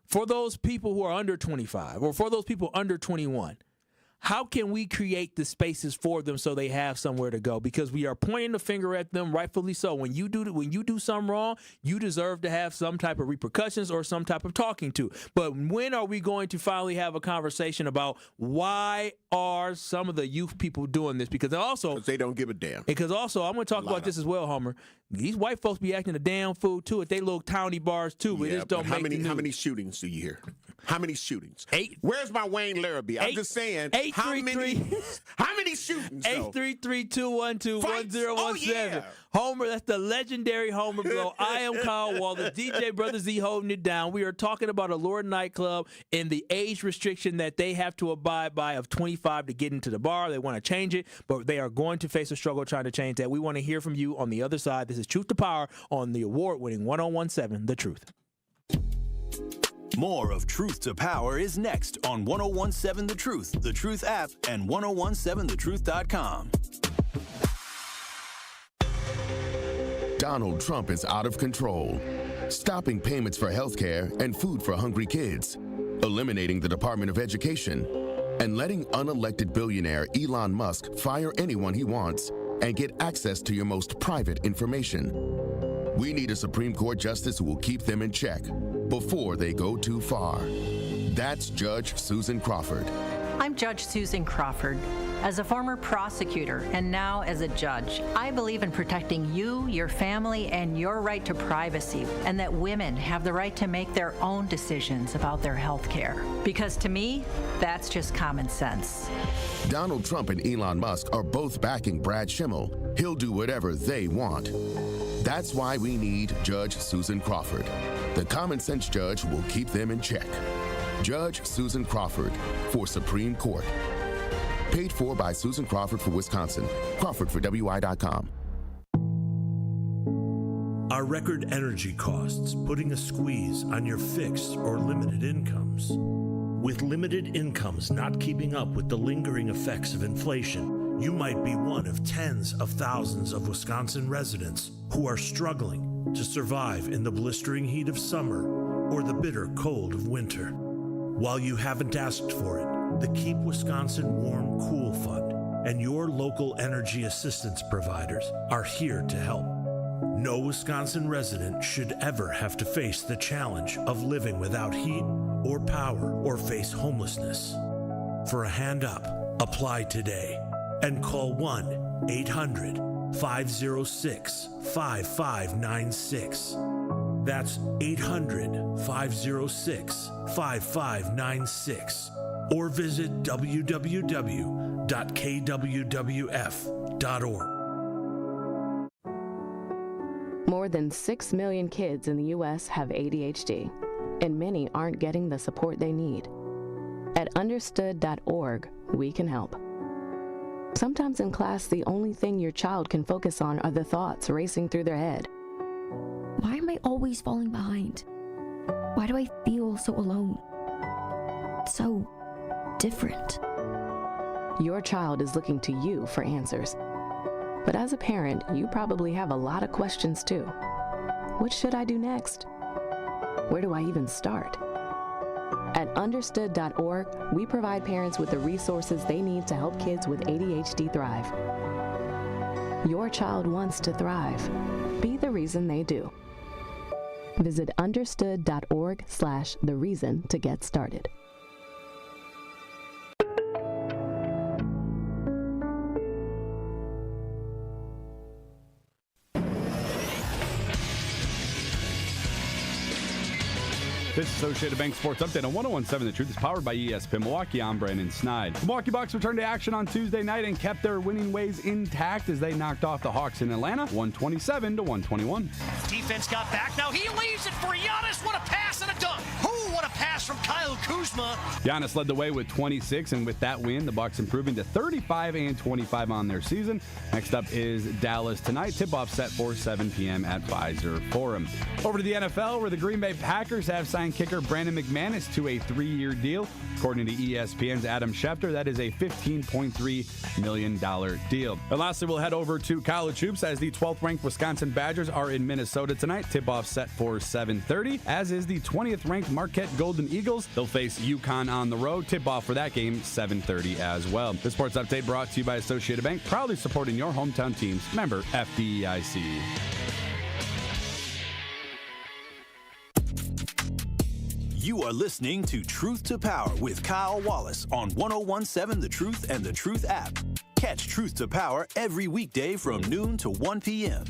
For those people who are under 25, or for those people under 21, how can we create the spaces for them so they have somewhere to go? Because we are pointing the finger at them, rightfully so. When you do something wrong, you deserve to have some type of repercussions or some type of talking to. But when are we going to finally have a conversation about why are some of the youth people doing this? Because they don't give a damn. Because also, I'm going to talk about this as well, Homer. These white folks be acting a damn fool too at they little towny bars too. But just don't make the news. How many shootings do you hear? How many shootings? 8. Where's my Wayne Larrabee? I'm just saying. How many shootings? 833-212-1017. Homer, that's the legendary Homer Blow. I am Kyle Wallace. DJ Brother Z holding it down. We are talking about Allure nightclub and the age restriction that they have to abide by of 25 to get into the bar. They want to change it, but they are going to face a struggle trying to change that. We want to hear from you on the other side. This is Truth to Power on the award-winning 101.7 The Truth. More of Truth to Power is next on 101.7 The Truth app, and 1017thetruth.com. Donald Trump is out of control, stopping payments for health care and food for hungry kids, eliminating the Department of Education, and letting unelected billionaire Elon Musk fire anyone he wants and get access to your most private information. We need a Supreme Court justice who will keep them in check before they go too far. That's Judge Susan Crawford. I'm Judge Susan Crawford. As a former prosecutor and now as a judge, I believe in protecting you, your family, and your right to privacy, and that women have the right to make their own decisions about their health care. Because to me, that's just common sense. Donald Trump and Elon Musk are both backing Brad Schimmel. He'll do whatever they want. That's why we need Judge Susan Crawford, the common sense judge who will keep them in check. Judge Susan Crawford for Supreme Court. Paid for by Susan Crawford for Wisconsin. Crawford for WI.com. Are record energy costs putting a squeeze on your fixed or limited incomes? With limited incomes not keeping up with the lingering effects of inflation, you might be one of tens of thousands of Wisconsin residents who are struggling to survive in the blistering heat of summer or the bitter cold of winter. While you haven't asked for it, the Keep Wisconsin Warm Cool Fund and your local energy assistance providers are here to help. No Wisconsin resident should ever have to face the challenge of living without heat or power or face homelessness. For a hand up, apply today and call 1-800-506-5596. That's 800-506-5596. Or visit www.kwwf.org. More than 6 million kids in the U.S. have ADHD, and many aren't getting the support they need. At understood.org, we can help. Sometimes in class, the only thing your child can focus on are the thoughts racing through their head. Why always falling behind? Why do I feel so alone? So different. Your child is looking to you for answers. But as a parent, you probably have a lot of questions too. What should I do next? Where do I even start? At understood.org, we provide parents with the resources they need to help kids with ADHD thrive. Your child wants to thrive. Be the reason they do. Visit understood.org/thereason to get started. This Associated Bank Sports Update on 101.7 The Truth is powered by ESPN Milwaukee. I'm Brandon Snide. The Milwaukee Bucks returned to action on Tuesday night and kept their winning ways intact as they knocked off the Hawks in Atlanta, 127-121. Defense got back. Now he leaves it for Giannis. What a pass and a dunk. What a pass from Kyle Kuzma. Giannis led the way with 26, and with that win, the Bucks improving to 35-25 on their season. Next up is Dallas tonight. Tip-off set for 7 p.m. at Pfizer Forum. Over to the NFL, where the Green Bay Packers have signed kicker Brandon McManus to a 3-year deal. According to ESPN's Adam Schefter, that is a $15.3 million deal. And lastly, we'll head over to college hoops as the 12th-ranked Wisconsin Badgers are in Minnesota tonight. Tip-off set for 7:30, as is the 20th-ranked Marquette Golden Eagles. They'll face UConn on the road. Tip-off for that game, 7:30 as well. The Sports Update brought to you by Associated Bank, proudly supporting your hometown teams. Member FDIC. You are listening to Truth to Power with Kyle Wallace on 101.7 The Truth and The Truth app. Catch Truth to Power every weekday from noon to 1 p.m.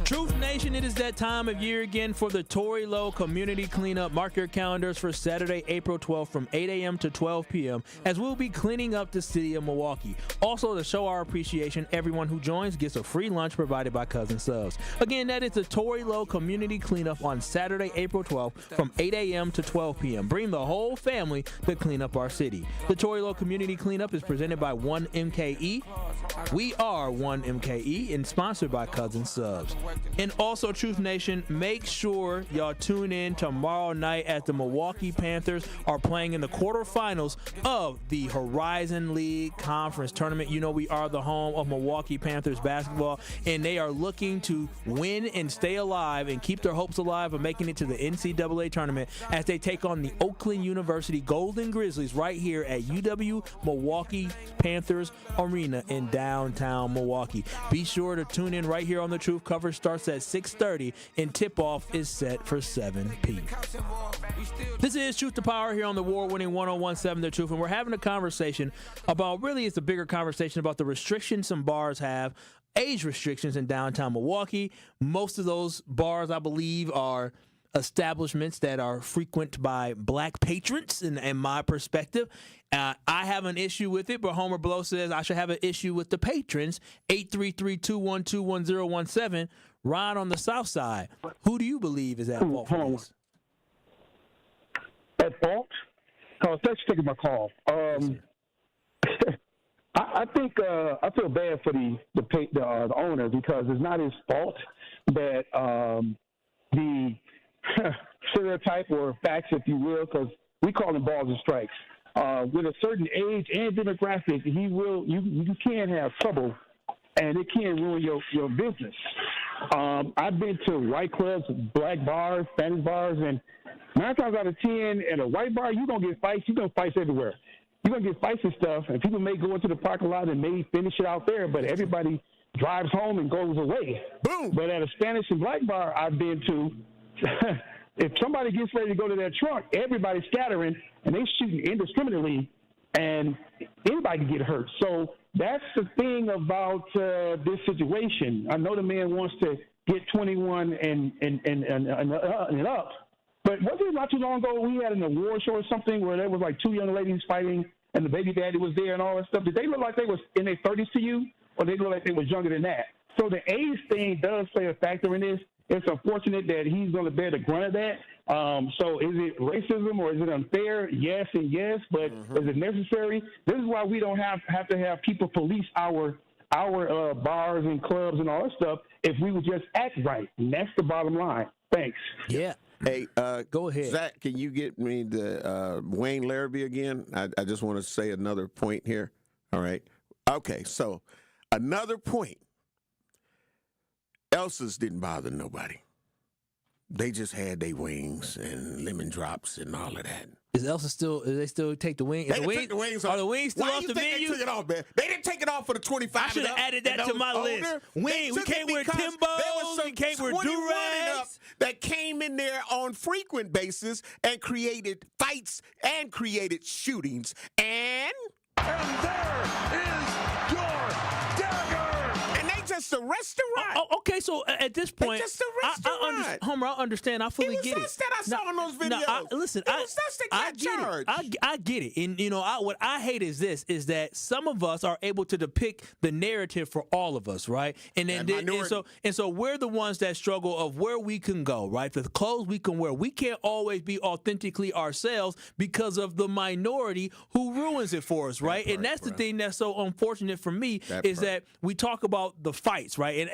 Truth Nation, it is that time of year again for the Tory Lowe Community Cleanup. Mark your calendars for Saturday, April 12th from 8 a.m. to 12 p.m. as we'll be cleaning up the city of Milwaukee. Also, to show our appreciation, everyone who joins gets a free lunch provided by Cousin Subs. Again, that is the Tory Lowe Community Cleanup on Saturday, April 12th from 8 a.m. to 12 p.m. Bring the whole family to clean up our city. The Tory Lowe Community Cleanup is presented by 1MKE. We are 1MKE and sponsored by Cousin Subs. And also, Truth Nation, make sure y'all tune in tomorrow night as the Milwaukee Panthers are playing in the quarterfinals of the Horizon League Conference Tournament. You know we are the home of Milwaukee Panthers basketball, and they are looking to win and stay alive and keep their hopes alive of making it to the NCAA tournament as they take on the Oakland University Golden Grizzlies right here at UW Milwaukee Panthers Arena in downtown Milwaukee. Be sure to tune in right here on The Truth. Coverage starts at 6:30 and tip-off is set for 7 p.m. This is Truth to Power here on the award-winning 101.7 The Truth, and we're having a conversation about, really it's a bigger conversation about the restrictions some bars have, age restrictions in downtown Milwaukee. Most of those bars, I believe, are establishments that are frequent by black patrons, in my perspective. I have an issue with it, but Homer Blow says I should have an issue with the patrons. 833-212-1017. Ron on the south side. Who do you believe is at fault for this? At fault? Oh, thanks for taking my call. I think I feel bad for the owner because it's not his fault that the stereotype or facts, if you will, because we call them balls and strikes. With a certain age and demographic, you can have trouble, and it can ruin your business. I've been to white clubs, black bars, Spanish bars, and 9 times out of 10, in a white bar, you're going to get fights. You're going to fight everywhere. You're going to get fights and stuff, and people may go into the parking lot and may finish it out there, but everybody drives home and goes away. Boom! But at a Spanish and black bar I've been to, if somebody gets ready to go to their trunk, everybody's scattering, and they shooting indiscriminately, and anybody can get hurt. So that's the thing about this situation. I know the man wants to get 21 and up, but wasn't it not too long ago we had an award show or something where there was like 2 young ladies fighting, and the baby daddy was there and all that stuff? Did they look like they was in their 30s to you, or they look like they was younger than that? So the age thing does play a factor in this. It's unfortunate that he's going to bear the grunt of that. So is it racism or is it unfair? Yes and yes, but is it necessary? This is why we don't have to have people police our our bars and clubs and all that stuff if we would just act right. And that's the bottom line. Thanks. Yeah. Hey, go ahead. Zach, can you get me the Wayne Larrabee again? I just want to say another point here. All right. Okay, so another point. Elsa's didn't bother nobody. They just had their wings and lemon drops and all of that. Is Elsa still? Do they still take the wing? They took the wings off. Are the wings still Why off you the think menu? They took it off, man. They didn't take it off for the 25. I should have added that to my list. We can't wear Timbos. We can't wear do-rags. That came in there on frequent basis and created fights and created shootings. And there is your dagger. And they just a restaurant. Okay, so at this point, just a restaurant. Homer, I understand. I fully get it. It was us that I saw in those videos. Listen, it was us that got charged. I get it. And, what I hate is this, is that some of us are able to depict the narrative for all of us, right? And so we're the ones that struggle of where we can go, right? The clothes we can wear. We can't always be authentically ourselves because of the minority who ruins it for us, right? And that's the thing that's so unfortunate for me that we talk about the fights, right?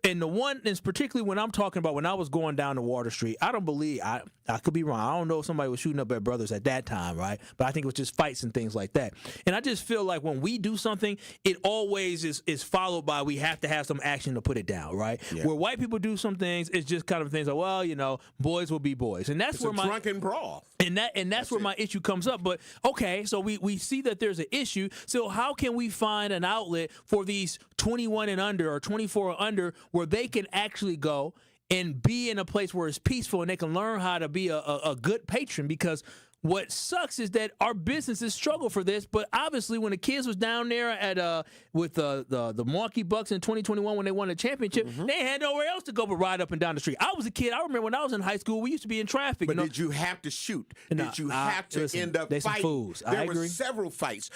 And the one is particularly when I'm talking about when I was going down to Water Street, I don't believe, I could be wrong. I don't know if somebody was shooting up at brothers at that time, right? But I think it was just fights and things like that. And I just feel like when we do something, it always is followed by we have to have some action to put it down, right? Yeah. Where white people do some things, it's just kind of things like, well, boys will be boys. And that's where my drunken brawl. And that's where my issue comes up. But okay, so we see that there's an issue. So how can we find an outlet for these 21 and under or 24 and under where they can actually go and be in a place where it's peaceful and they can learn how to be a good patron? Because what sucks is that our businesses struggle for this, but obviously when the kids was down there at with the Milwaukee Bucks in 2021 when they won the championship, they had nowhere else to go but ride up and down the street. I was a kid. I remember when I was in high school, we used to be in traffic. But did you have to shoot? Did you have to end up fighting? Fools. There were several fights.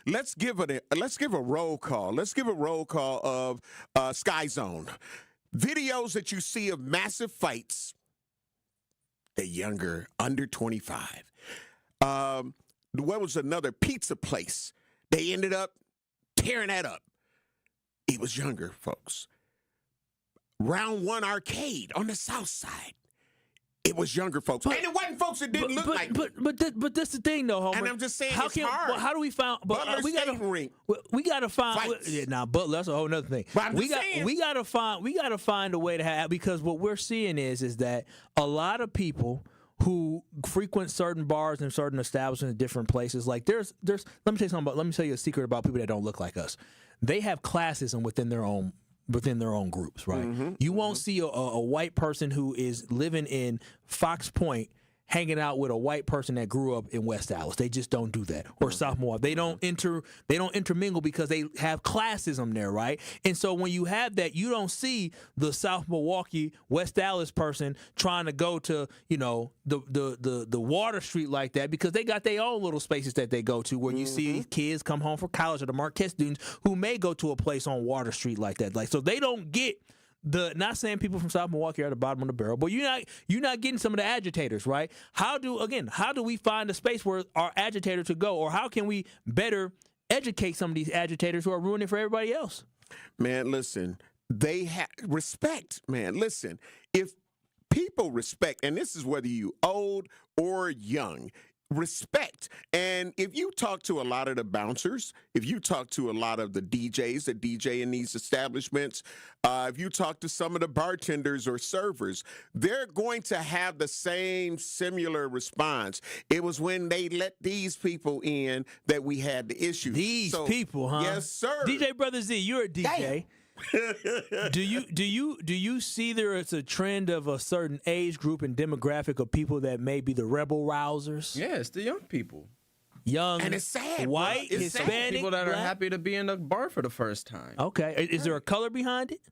Let's give a roll call. Let's give a roll call of Sky Zone. Videos that you see of massive fights. The younger, under 25. What was another pizza place? They ended up tearing that up. It was younger folks. Round One Arcade on the south side. It was younger folks. And it wasn't folks that didn't look like me. But that's the thing, though, Homer. And I'm just saying how it's hard. Well, how do we find? Butler We gotta find. Fights. Now, Butler, that's a whole other thing. But I'm just saying. We gotta find a way to have, because what we're seeing is that a lot of people who frequent certain bars and certain establishments in different places, like there's let me tell you a secret about people that don't look like us. They have classism within their own groups, right? You won't see a white person who is living in Fox Point hanging out with a white person that grew up in West Dallas. They just don't do that. Or South Milwaukee. They don't intermingle because they have classism there, right? And so when you have that, you don't see the South Milwaukee, West Dallas person trying to go to, the Water Street like that, because they got their own little spaces that they go to where you see kids come home from college or the Marquette students who may go to a place on Water Street like that. Like, so they don't get not saying people from South Milwaukee are at the bottom of the barrel, but you're not getting some of the agitators, right? How do we find a space where our agitators could go, or how can we better educate some of these agitators who are ruining it for everybody else? Man, listen, they have respect, man. Listen, if people respect, and this is whether you old or young, respect. And if you talk to a lot of the bouncers, if you talk to a lot of the DJs that DJ in these establishments, if you talk to some of the bartenders or servers, they're going to have the same similar response. It was when they let these people in that we had the issue. These people, huh? Yes, sir. DJ Brother Z, you're a DJ. Do you see there is a trend of a certain age group and demographic of people that may be the rebel rousers? Yeah, it's the young people. Young, and it's sad. White, it's Hispanic, sad. People that black? are happy to be in the bar for the first time. Okay, is there a color behind it?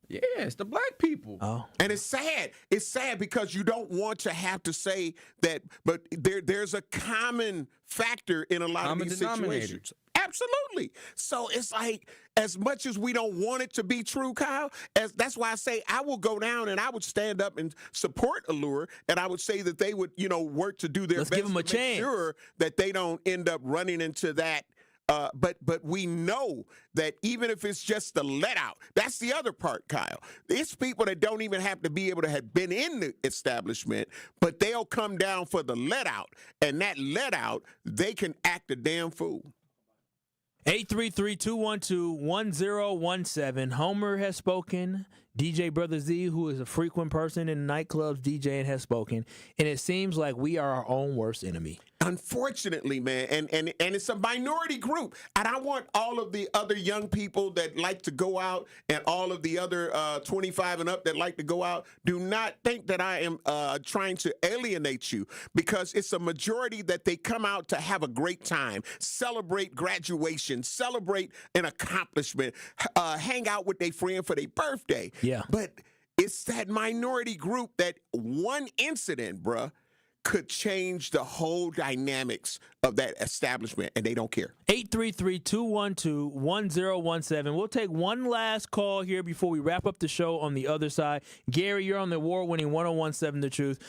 Yeah, it's the black people. Oh, and it's sad. It's sad because you don't want to have to say that, but there's a common factor in a lot of these situations. Absolutely. So it's like, as much as we don't want it to be true, Kyle, that's why I say I will go down and I would stand up and support Allure, and I would say that they would, work to do their best give them a to make chance. sure that they don't end up running into that but we know that even if it's just the let out, that's the other part, Kyle. It's people that don't even have to be able to have been in the establishment, but they'll come down for the let out, and that let out, they can act a damn fool. 833-212-1017. Homer has spoken. DJ Brother Z, who is a frequent person in nightclubs DJing, has spoken. And it seems like we are our own worst enemy. Unfortunately, man, and it's a minority group. And I want all of the other young people that like to go out and all of the other 25 and up that like to go out, do not think that I am trying to alienate you, because it's a majority that they come out to have a great time, celebrate graduation, celebrate an accomplishment, hang out with their friend for their birthday. Yeah. But it's that minority group that one incident, bruh, could change the whole dynamics of that establishment, and they don't care. 833-212-1017. We'll take one last call here before we wrap up the show on the other side. Gary, you're on the award-winning 1017 The Truth.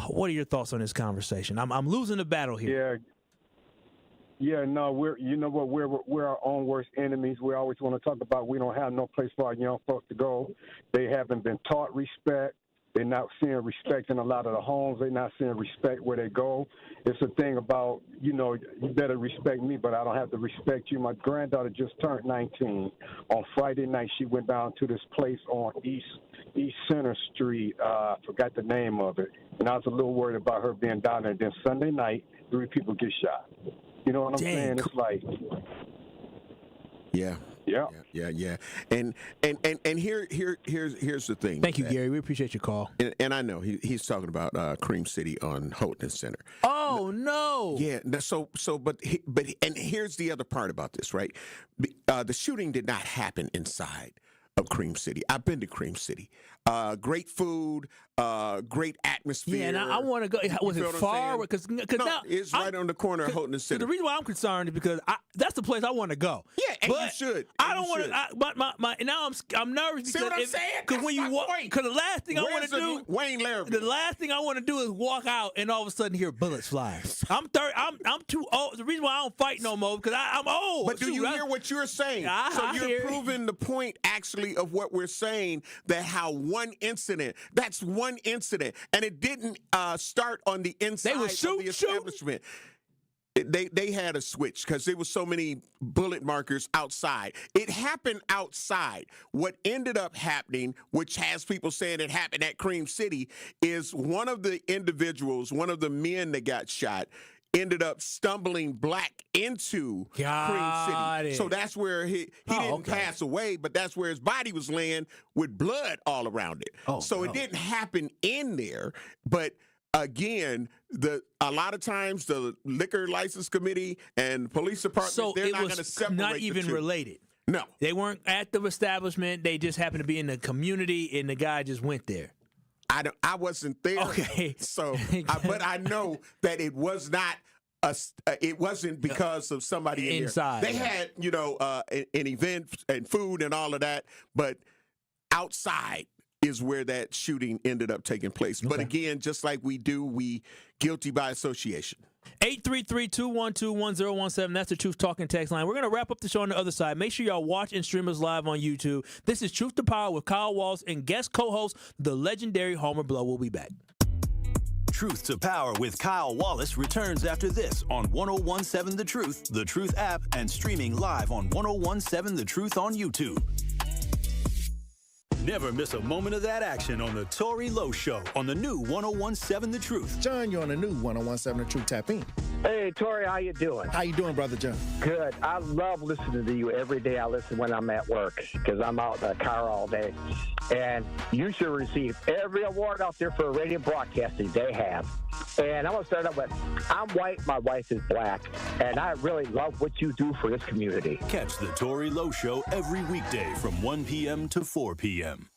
What are your thoughts on this conversation? I'm losing the battle here. Yeah, no, we're our own worst enemies. We always want to talk about we don't have no place for our young folks to go. They haven't been taught respect. They're not seeing respect in a lot of the homes. They're not seeing respect where they go. It's a thing about, you better respect me, but I don't have to respect you. My granddaughter just turned 19. On Friday night, she went down to this place on East Center Street. I forgot the name of it. And I was a little worried about her being down there. And then Sunday night, 3 people get shot. You know what I'm saying? It's like... Yeah. And here's the thing. Thank you, Gary. We appreciate your call. And I know he's talking about Cream City on Houghton Center. Oh no. Yeah. But here's the other part about this, right? The shooting did not happen inside of Cream City. I've been to Cream City. Great food, great atmosphere. Yeah, and I want to go. Was it far? Because no, now it's right on the corner of Houghton Center. The reason why I'm concerned is because that's the place I want to go. Yeah, and you should. I don't want to. And now I'm nervous because see what I'm saying? Because when you walk, because the last thing I want to do, Wayne Larrabee. The last thing I want to do is walk out and all of a sudden hear bullets fly. I'm too old. The reason why I don't fight no more because I'm old. But do you hear what you're saying? So you're proving the point actually of what we're saying, that how that's one incident, and it didn't start on the inside of the establishment. They had a switch because there was so many bullet markers outside. It happened outside. What ended up happening, which has people saying it happened at Cream City, is one of the individuals, one of the men that got shot, ended up stumbling black into Cream City. So that's where he didn't pass away, but that's where his body was laying with blood all around it. It didn't happen in there, but again, a lot of times the liquor license committee and police department, they're not going to separate not even the two. related. No. They weren't at the establishment. They just happened to be in the community, and the guy just went there. I wasn't there. Okay. So, but I know that it was not. It wasn't because of somebody inside. They had, an event and food and all of that, but outside is where that shooting ended up taking place. But again, just like we guilty by association. 833-212-1017. That's the Truth Talking text line. We're going to wrap up the show on the other side. Make sure y'all watch and stream us live on YouTube. This is Truth to Power with Kyle Walsh and guest co-host, the legendary Homer Blow. We'll be back. Truth to Power with Kyle Wallace returns after this on 1017 The Truth app, and streaming live on 1017 The Truth on YouTube. Never miss a moment of that action on the Tory Lowe Show on the new 1017 The Truth. John, you're on the new 1017 The Truth. Tap in. Hey, Tory, how you doing? How you doing, Brother John? Good. I love listening to you every day. I listen when I'm at work because I'm out in the car all day. And you should receive every award out there for radio broadcasting they have. And I'm going to start out with, I'm white, my wife is black, and I really love what you do for this community. Catch the Tory Lowe Show every weekday from 1 p.m. to 4 p.m.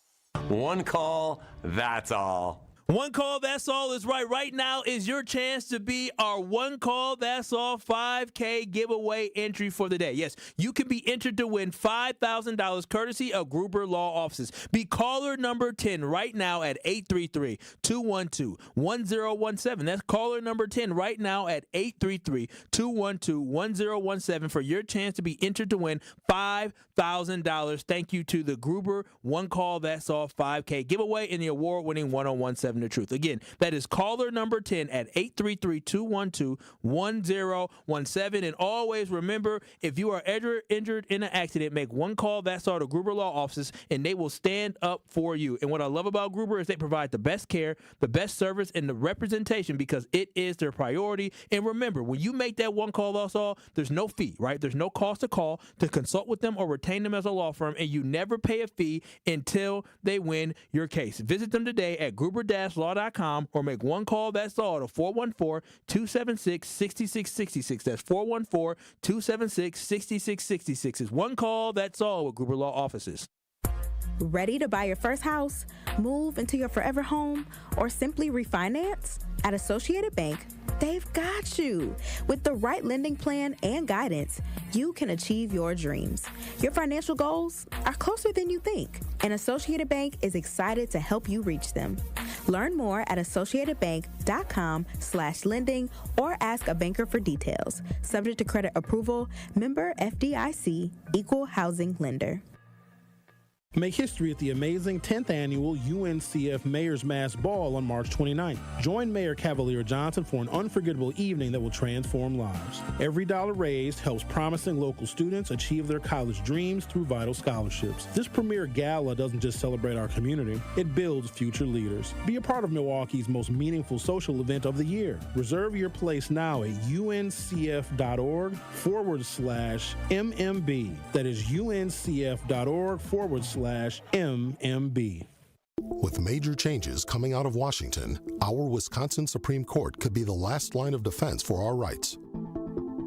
One call, that's all. One call, that's all is right. Right now is your chance to be our one call, that's all 5K giveaway entry for the day. Yes, you can be entered to win $5,000 courtesy of Gruber Law Offices. Be caller number 10 right now at 833-212-1017. That's caller number 10 right now at 833-212-1017 for your chance to be entered to win $5,000. Thank you to the Gruber One Call, That's All 5K giveaway in the award-winning 1017 The Truth. Again, that is caller number 10 at 833-212-1017. And always remember, if you are injured in an accident, make one call, that's all, to Gruber Law Offices, and they will stand up for you. And what I love about Gruber is they provide the best care, the best service, and the representation because it is their priority. And remember, when you make that one call, that's all, there's no fee, right? There's no cost to call, to consult with them, or retain them as a law firm, and you never pay a fee until they win your case. Visit them today at gruber-law.com or make one call, that's all, to 414-276-6666. That's 414-276-6666. It's one call, that's all, with Gruber Law Offices. Ready to buy your first house, move into your forever home, or simply refinance? At Associated Bank, they've got you. With the right lending plan and guidance, you can achieve your dreams. Your financial goals are closer than you think, and Associated Bank is excited to help you reach them. Learn more at associatedbank.com/lending or ask a banker for details. Subject to credit approval, member FDIC, equal housing lender. Make history at the amazing 10th annual UNCF Mayor's Mass Ball on March 29th. Join Mayor Cavalier Johnson for an unforgettable evening that will transform lives. Every dollar raised helps promising local students achieve their college dreams through vital scholarships. This premier gala doesn't just celebrate our community, it builds future leaders. Be a part of Milwaukee's most meaningful social event of the year. Reserve your place now at uncf.org/MMB. That is uncf.org/MMB. With major changes coming out of Washington, our Wisconsin Supreme Court could be the last line of defense for our rights.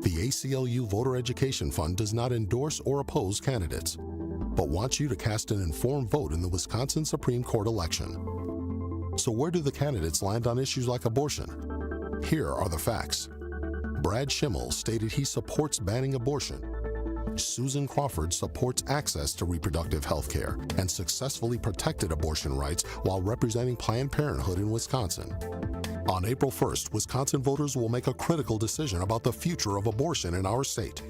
The ACLU Voter Education Fund does not endorse or oppose candidates, but wants you to cast an informed vote in the Wisconsin Supreme Court election. So where do the candidates land on issues like abortion? Here are the facts. Brad Schimmel stated he supports banning abortion. Susan Crawford supports access to reproductive health care and successfully protected abortion rights while representing Planned Parenthood in Wisconsin. On April 1st, Wisconsin voters will make a critical decision about the future of abortion in our state.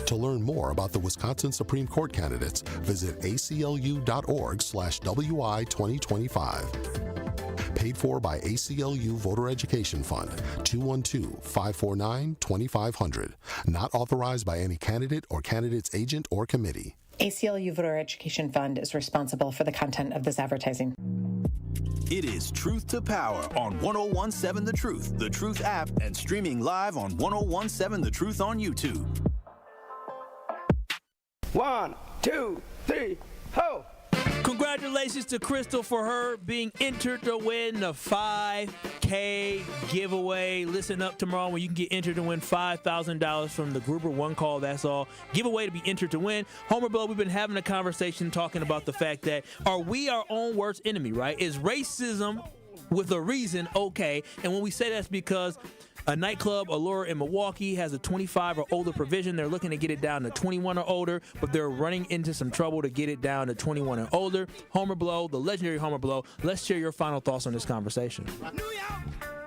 To learn more about the Wisconsin Supreme Court candidates, visit aclu.org/WI2025. Paid for by ACLU Voter Education Fund, 212-549-2500. Not authorized by any candidate or candidate's agent or committee. ACLU Voter Education Fund is responsible for the content of this advertising. It is Truth to Power on 1017 The Truth app, and streaming live on 1017 The Truth on YouTube. 1, 2, 3, ho! Congratulations to Crystal for her being entered to win the 5K giveaway. Listen up tomorrow when you can get entered to win $5,000 from the Gruber One Call, That's All giveaway to be entered to win. Homer Blow, we've been having a conversation talking about the fact that are we our own worst enemy, right? Is racism with a reason okay? And when we say that's because a nightclub, Allure in Milwaukee, has a 25 or older provision. They're looking to get it down to 21 or older, but they're running into some trouble to get it down to 21 or older. Homer Blow, the legendary Homer Blow, let's share your final thoughts on this conversation.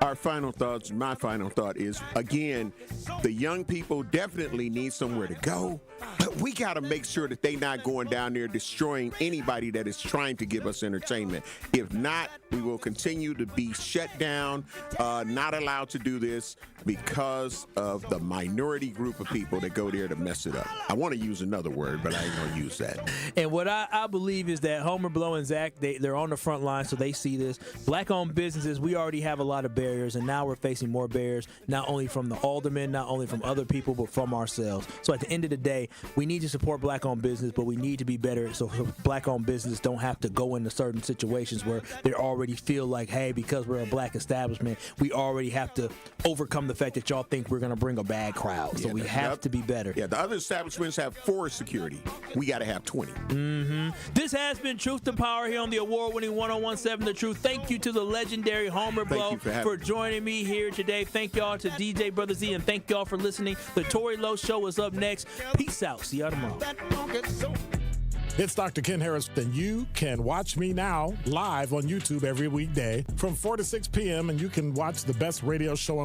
Our final thoughts, my final thought is, again, the young people definitely need somewhere to go, but we got to make sure that they're not going down there destroying anybody that is trying to give us entertainment. If not, we will continue to be shut down, not allowed to do this because of the minority group of people that go there to mess it up. I want to use another word, but I ain't going to use that. And what I believe is that Homer Blow and Zach, they're on the front line, so they see this. Black-owned businesses, we already have a lot of barriers, and now we're facing more barriers, not only from the aldermen, not only from other people, but from ourselves. So at the end of the day, we we need to support black-owned business, but we need to be better so black-owned business don't have to go into certain situations where they already feel like, hey, because we're a black establishment, we already have to overcome the fact that y'all think we're going to bring a bad crowd. So we have to be better. Yeah, the other establishments have 4 security. We got to have 20. Mm-hmm. This has been Truth to Power here on the award-winning 101.7 The Truth. Thank you to the legendary Homer Blow for joining me here today. Thank y'all to DJ Brother Z, and thank y'all for listening. The Tory Lowe Show is up next. Peace out. See y'all tomorrow. It's Dr. Ken Harris, and you can watch me now live on YouTube every weekday from 4 to 6 p.m., and you can watch the best radio show on